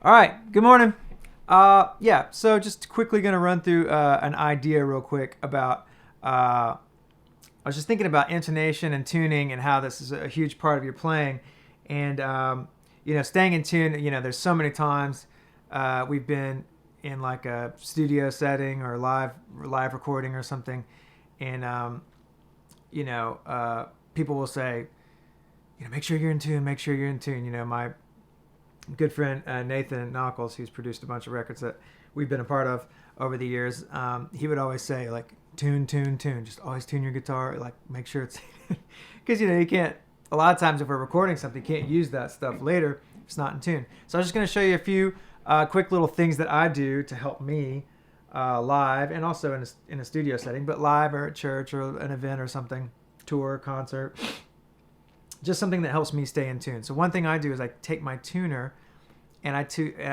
All right. Good morning. Yeah. So just quickly going to run through an idea real quick about. I was just thinking about intonation and tuning and how this is a huge part of your playing, and staying in tune. There's so many times we've been in like a studio setting or live recording or something, and people will say, make sure you're in tune. Make sure you're in tune. My good friend Nathan Knuckles, who's produced a bunch of records that we've been a part of over the years, he would always say, like, tune, just always tune your guitar, like make sure it's because you can't, a lot of times if we're recording something, you can't use that stuff later if it's not in tune. So I'm just going to show you a few quick little things that I do to help me live, and also in a studio setting, but live or at church or an event or something, tour, concert, just something that helps me stay in tune. So one thing I do is I take my tuner and I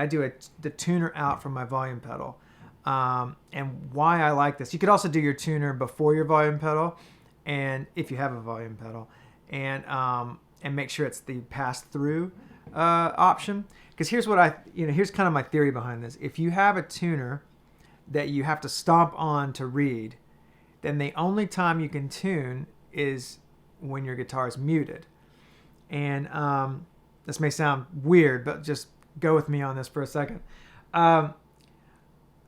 do the tuner out from my volume pedal. And why I like this, you could also do your tuner before your volume pedal, and if you have a volume pedal, and make sure it's the pass-through option. Because here's here's kind of my theory behind this. If you have a tuner that you have to stomp on to read, then the only time you can tune is when your guitar is muted. And this may sound weird, but just go with me on this for a second.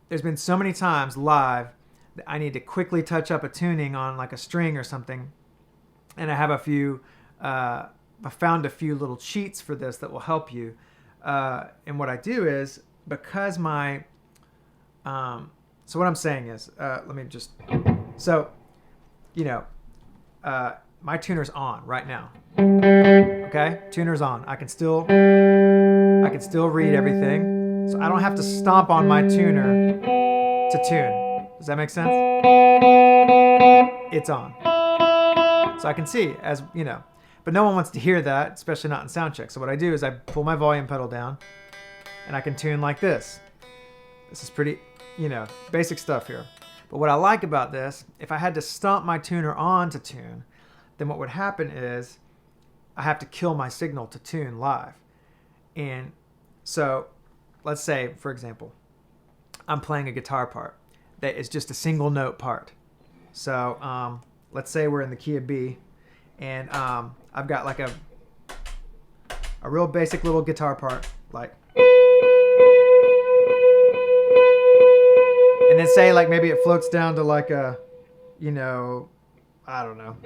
There's been so many times live that I need to quickly touch up a tuning on like a string or something, and I have I found a few little cheats for this that will help you. And what I do is, because my so what I'm saying is, let me just, so my tuner's on right now. Okay, tuner's on. I can still read everything, so I don't have to stomp on my tuner to tune. Does that make sense? It's on, so I can see, but no one wants to hear that, especially not in sound check. So what I do is I pull my volume pedal down, and I can tune like this. This is pretty, basic stuff here. But what I like about this, if I had to stomp my tuner on to tune, then what would happen is I have to kill my signal to tune live. And so let's say, for example, I'm playing a guitar part that is just a single note part. So let's say we're in the key of B, and I've got like a real basic little guitar part, like, and then say like maybe it floats down to like a, I don't know.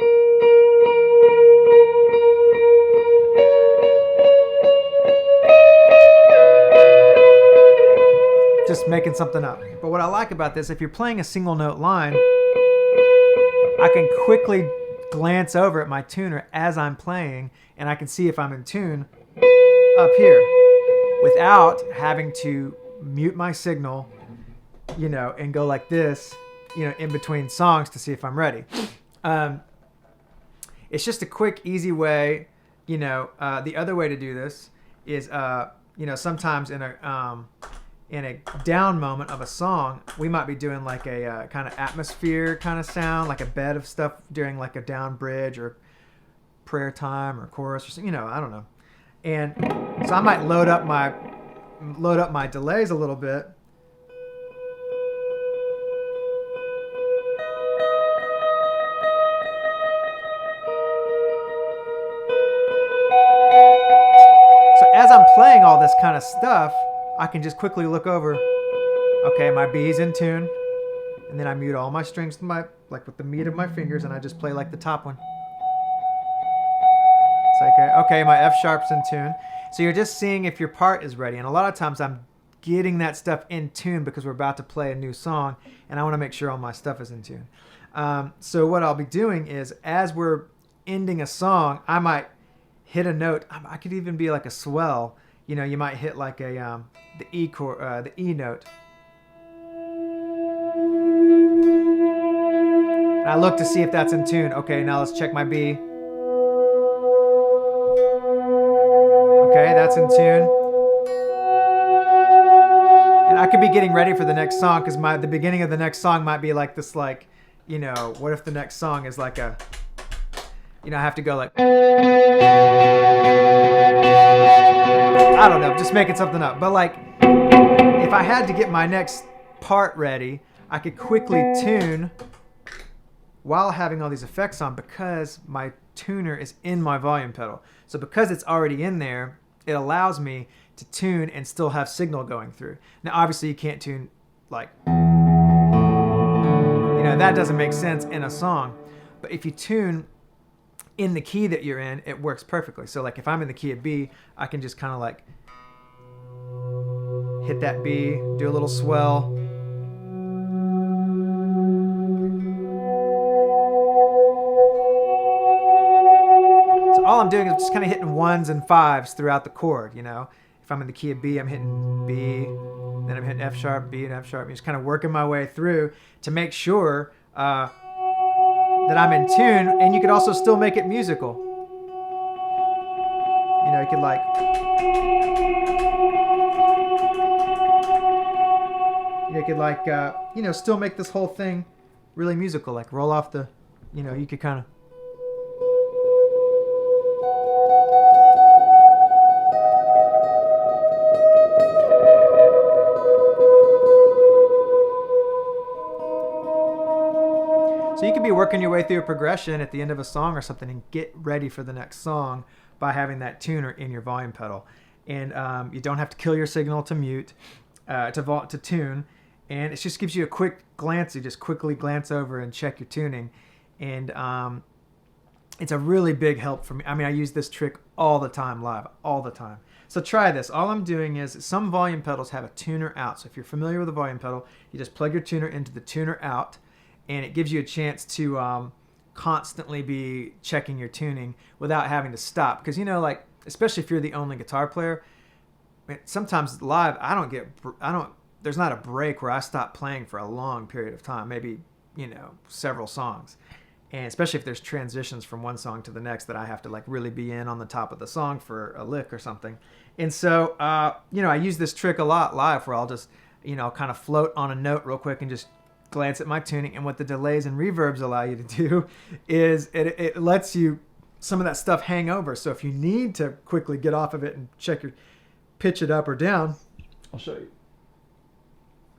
Just making something up. But what I like about this, if you're playing a single note line, I can quickly glance over at my tuner as I'm playing, and I can see if I'm in tune up here without having to mute my signal, and go like this, in between songs to see if I'm ready. It's just a quick, easy way. The other way to do this is, sometimes in a down moment of a song, we might be doing like a kind of atmosphere kind of sound, like a bed of stuff during like a down bridge or prayer time or chorus or something, I don't know. And so I might load up my delays a little bit. So as I'm playing all this kind of stuff, I can just quickly look over. Okay, my B's in tune, and then I mute all my strings with the meat of my fingers, and I just play like the top one. It's like, okay, my F sharp's in tune. So you're just seeing if your part is ready, and a lot of times I'm getting that stuff in tune because we're about to play a new song, and I want to make sure all my stuff is in tune. So what I'll be doing is, as we're ending a song, I might hit a note. I could even be like a swell. You might hit like the E chord, the E note. And I look to see if that's in tune. Okay, now let's check my B. Okay, that's in tune. And I could be getting ready for the next song, because the beginning of the next song might be like this, like, what if the next song is like a, I have to go like, I don't know, just making something up. But like, if I had to get my next part ready, I could quickly tune while having all these effects on because my tuner is in my volume pedal. So because it's already in there, it allows me to tune and still have signal going through. Now obviously you can't tune like, that doesn't make sense in a song. But if you tune in the key that you're in, it works perfectly. So like if I'm in the key of B, I can just kind of like hit that B, do a little swell. So all I'm doing is just kind of hitting ones and fives throughout the chord, If I'm in the key of B, I'm hitting B, then I'm hitting F sharp, B, and F sharp. I'm just kind of working my way through to make sure that I'm in tune, and you could also still make it musical. You could like... You could like, still make this whole thing really musical, like roll off the, you could kind of... So you could be working your way through a progression at the end of a song or something and get ready for the next song by having that tuner in your volume pedal. And you don't have to kill your signal to mute, to tune. And it just gives you a quick glance. You just quickly glance over and check your tuning. And it's a really big help for me. I mean, I use this trick all the time live, all the time. So try this. All I'm doing is some volume pedals have a tuner out. So if you're familiar with a volume pedal, you just plug your tuner into the tuner out. And it gives you a chance to constantly be checking your tuning without having to stop. Because, like, especially if you're the only guitar player, sometimes live, there's not a break where I stop playing for a long period of time, maybe, several songs. And especially if there's transitions from one song to the next that I have to like really be in on the top of the song for a lick or something. And so, I use this trick a lot live where I'll just, kind of float on a note real quick and just glance at my tuning. And what the delays and reverbs allow you to do is it lets you some of that stuff hang over. So if you need to quickly get off of it and pitch it up or down, I'll show you.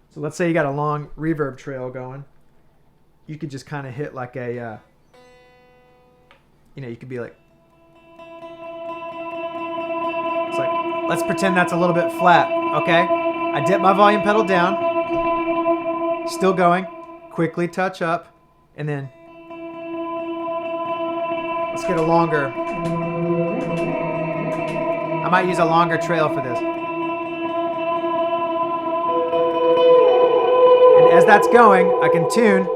So let's say you got a long reverb trail going. You could just kind of hit like a, you could be like, it's like, let's pretend that's a little bit flat, okay? I dip my volume pedal down. Still going, quickly touch up, and then let's get a longer, I might use a longer trail for this. And as that's going, I can tune.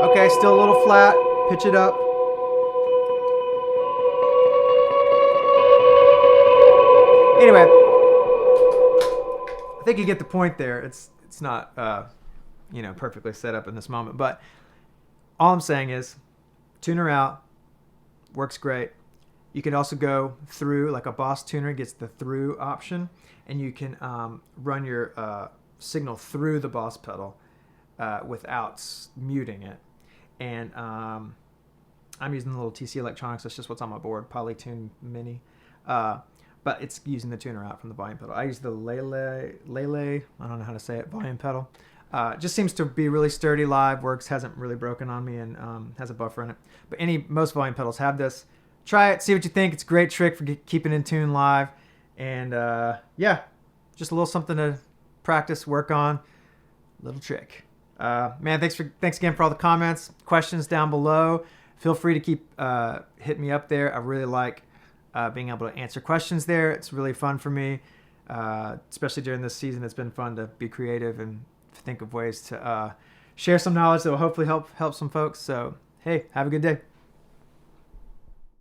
Okay, still a little flat, pitch it up. Anyway, I think you get the point there. It's not, perfectly set up in this moment. But all I'm saying is, tuner out, works great. You can also go through, like a Boss tuner gets the through option, and you can run your signal through the Boss pedal without muting it. And I'm using the little TC Electronics. That's just what's on my board, Polytune Mini. But it's using the tuner out from the volume pedal. I use the Lele, I don't know how to say it, volume pedal. Just seems to be really sturdy live, works, hasn't really broken on me, and has a buffer in it. But most volume pedals have this. Try it, see what you think. It's a great trick for keeping in tune live. And just a little something to practice, work on. Little trick. Man, thanks again for all the comments, questions down below. Feel free to keep hitting me up there. I really like being able to answer questions there. It's really fun for me, especially during this season. It's been fun to be creative and think of ways to share some knowledge that will hopefully help some folks. So, hey, have a good day.